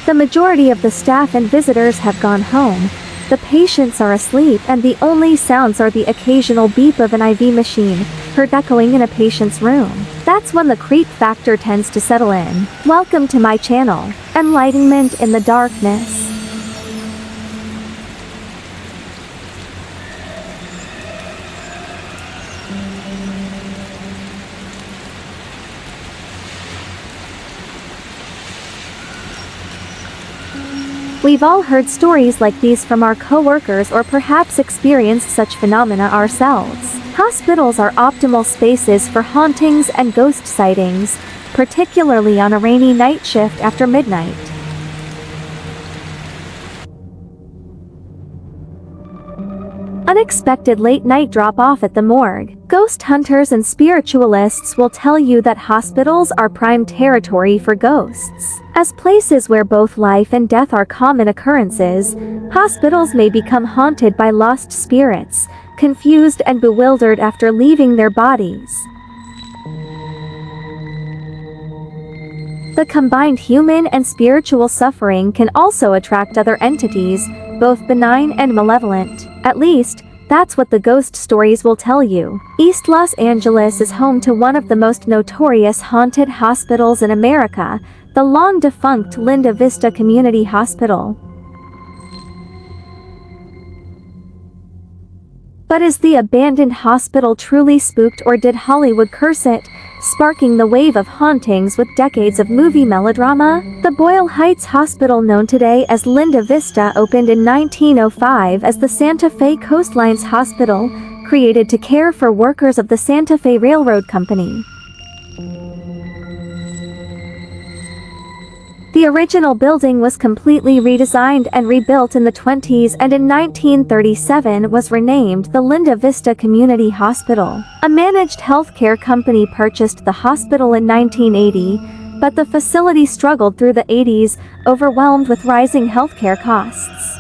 The majority of the staff and visitors have gone home. The patients are asleep and the only sounds are the occasional beep of an IV machine, heard echoing in a patient's room. That's when the creep factor tends to settle in. Welcome to my channel, Enlightenment in the Darkness. We've all heard stories like these from our co-workers or perhaps experienced such phenomena ourselves. Hospitals are optimal spaces for hauntings and ghost sightings, particularly on a rainy night shift after midnight. Unexpected late-night drop-off at the morgue. Ghost hunters and spiritualists will tell you that hospitals are prime territory for ghosts. As places where both life and death are common occurrences, hospitals may become haunted by lost spirits, confused and bewildered after leaving their bodies. The combined human and spiritual suffering can also attract other entities, both benign and malevolent. At least, that's what the ghost stories will tell you. East Los Angeles is home to one of the most notorious haunted hospitals in America, the long-defunct Linda Vista Community Hospital. But is the abandoned hospital truly spooked, or did Hollywood curse it, sparking the wave of hauntings with decades of movie melodrama? The Boyle Heights Hospital, known today as Linda Vista, opened in 1905 as the Santa Fe Coastlines Hospital, created to care for workers of the Santa Fe Railroad Company. The original building was completely redesigned and rebuilt in the 1920s, and in 1937 was renamed the Linda Vista Community Hospital. A managed healthcare company purchased the hospital in 1980, but the facility struggled through the 80s, overwhelmed with rising healthcare costs.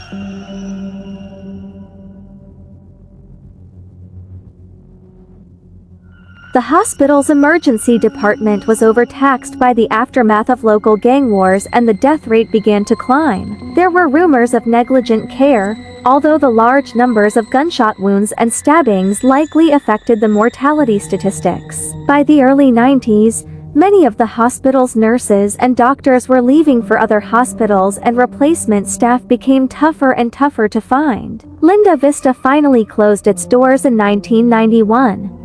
The hospital's emergency department was overtaxed by the aftermath of local gang wars, and the death rate began to climb. There were rumors of negligent care, although the large numbers of gunshot wounds and stabbings likely affected the mortality statistics. By the early 90s, many of the hospital's nurses and doctors were leaving for other hospitals, and replacement staff became tougher and tougher to find. Linda Vista finally closed its doors in 1991.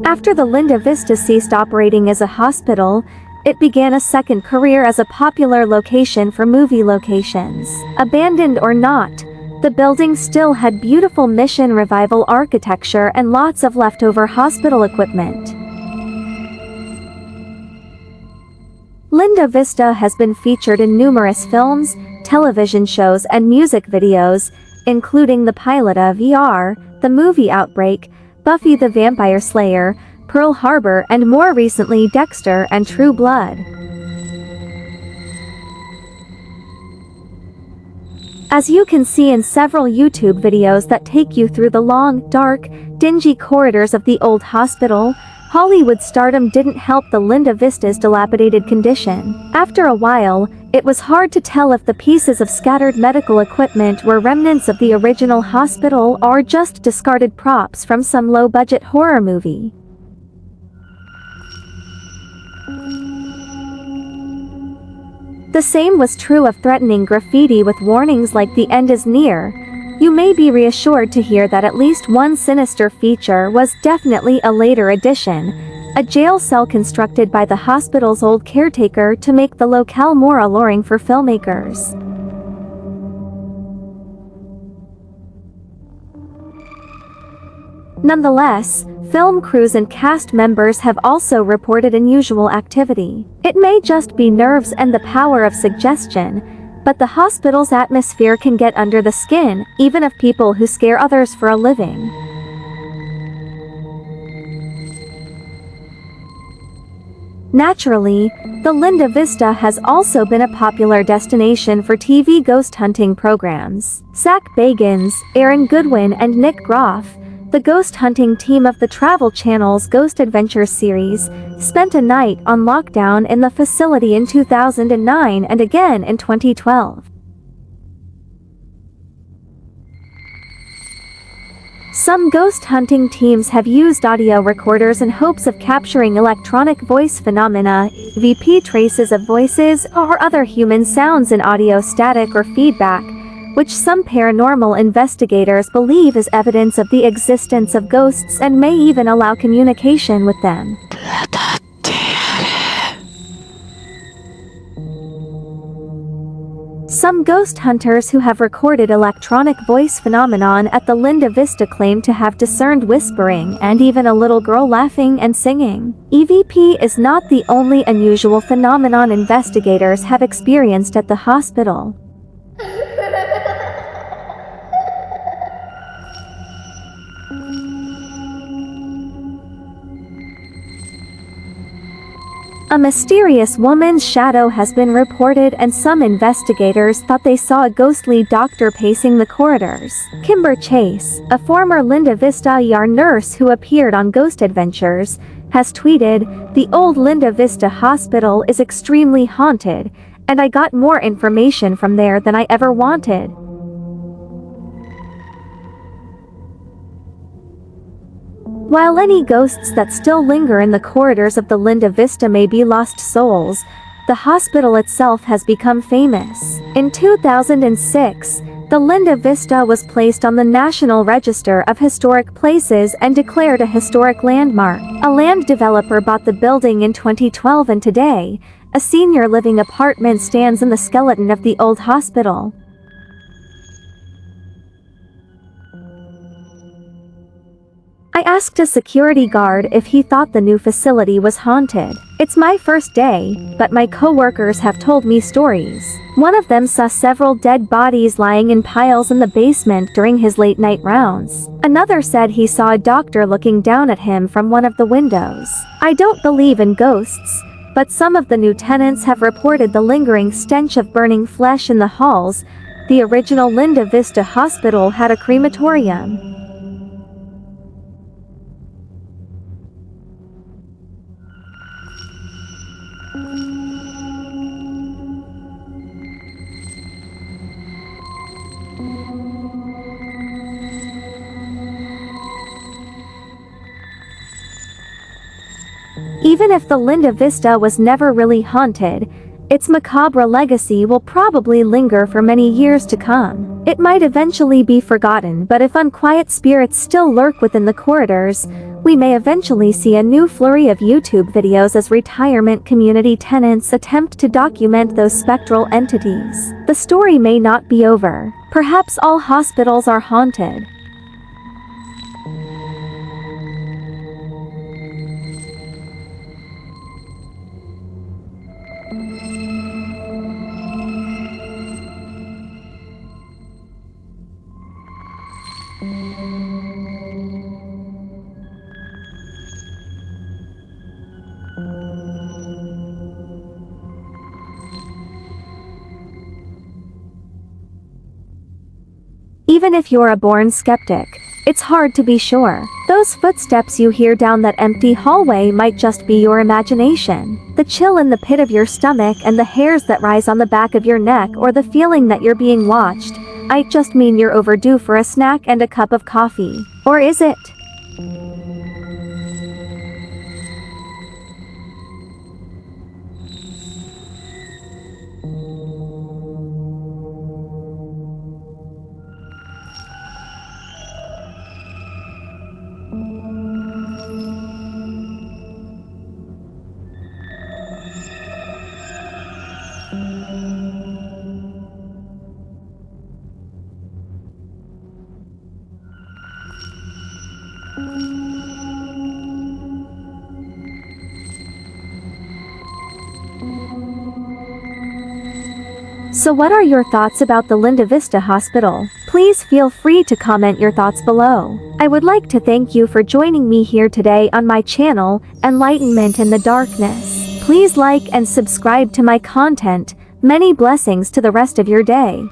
After the Linda Vista ceased operating as a hospital, it began a second career as a popular location for movie locations. Abandoned or not, the building still had beautiful Mission Revival architecture and lots of leftover hospital equipment. Linda Vista has been featured in numerous films, television shows and music videos, including the pilot of ER, the movie Outbreak, Buffy the Vampire Slayer, Pearl Harbor, and more recently Dexter and True Blood. As you can see in several YouTube videos that take you through the long, dark, dingy corridors of the old hospital, Hollywood stardom didn't help the Linda Vista's dilapidated condition. After a while, it was hard to tell if the pieces of scattered medical equipment were remnants of the original hospital or just discarded props from some low-budget horror movie. The same was true of threatening graffiti with warnings like "The end is near." You may be reassured to hear that at least one sinister feature was definitely a later addition, a jail cell constructed by the hospital's old caretaker to make the locale more alluring for filmmakers. Nonetheless, film crews and cast members have also reported unusual activity. It may just be nerves and the power of suggestion, but the hospital's atmosphere can get under the skin, even of people who scare others for a living. Naturally, the Linda Vista has also been a popular destination for TV ghost hunting programs. Zach Bagans, Aaron Goodwin and Nick Groff, the ghost hunting team of the Travel Channel's Ghost Adventures series spent a night on lockdown in the facility in 2009 and again in 2012. Some ghost hunting teams have used audio recorders in hopes of capturing electronic voice phenomena, EVP traces of voices, or other human sounds in audio static or feedback, which some paranormal investigators believe is evidence of the existence of ghosts and may even allow communication with them. Some ghost hunters who have recorded electronic voice phenomenon at the Linda Vista claim to have discerned whispering and even a little girl laughing and singing. EVP is not the only unusual phenomenon investigators have experienced at the hospital. A mysterious woman's shadow has been reported, and some investigators thought they saw a ghostly doctor pacing the corridors. Kimber Chase, a former Linda Vista ER nurse who appeared on Ghost Adventures, has tweeted, "The old Linda Vista Hospital is extremely haunted, and I got more information from there than I ever wanted." While any ghosts that still linger in the corridors of the Linda Vista may be lost souls, the hospital itself has become famous. In 2006, the Linda Vista was placed on the National Register of Historic Places and declared a historic landmark. A land developer bought the building in 2012, and today, a senior living apartment stands in the skeleton of the old hospital. I asked a security guard if he thought the new facility was haunted. "It's my first day, but my coworkers have told me stories." One of them saw several dead bodies lying in piles in the basement during his late-night rounds. Another said he saw a doctor looking down at him from one of the windows. "I don't believe in ghosts, but some of the new tenants have reported the lingering stench of burning flesh in the halls." The original Linda Vista Hospital had a crematorium. Even if the Linda Vista was never really haunted, its macabre legacy will probably linger for many years to come. It might eventually be forgotten, but if unquiet spirits still lurk within the corridors, we may eventually see a new flurry of YouTube videos as retirement community tenants attempt to document those spectral entities. The story may not be over. Perhaps all hospitals are haunted. Even if you're a born skeptic, it's hard to be sure. Those footsteps you hear down that empty hallway might just be your imagination. The chill in the pit of your stomach and the hairs that rise on the back of your neck, or the feeling that you're being watched, might just mean you're overdue for a snack and a cup of coffee. Or is it? So what are your thoughts about the Linda Vista Hospital? Please feel free to comment your thoughts below. I would like to thank you for joining me here today on my channel, Enlightenment in the Darkness. Please like and subscribe to my content. Many blessings to the rest of your day.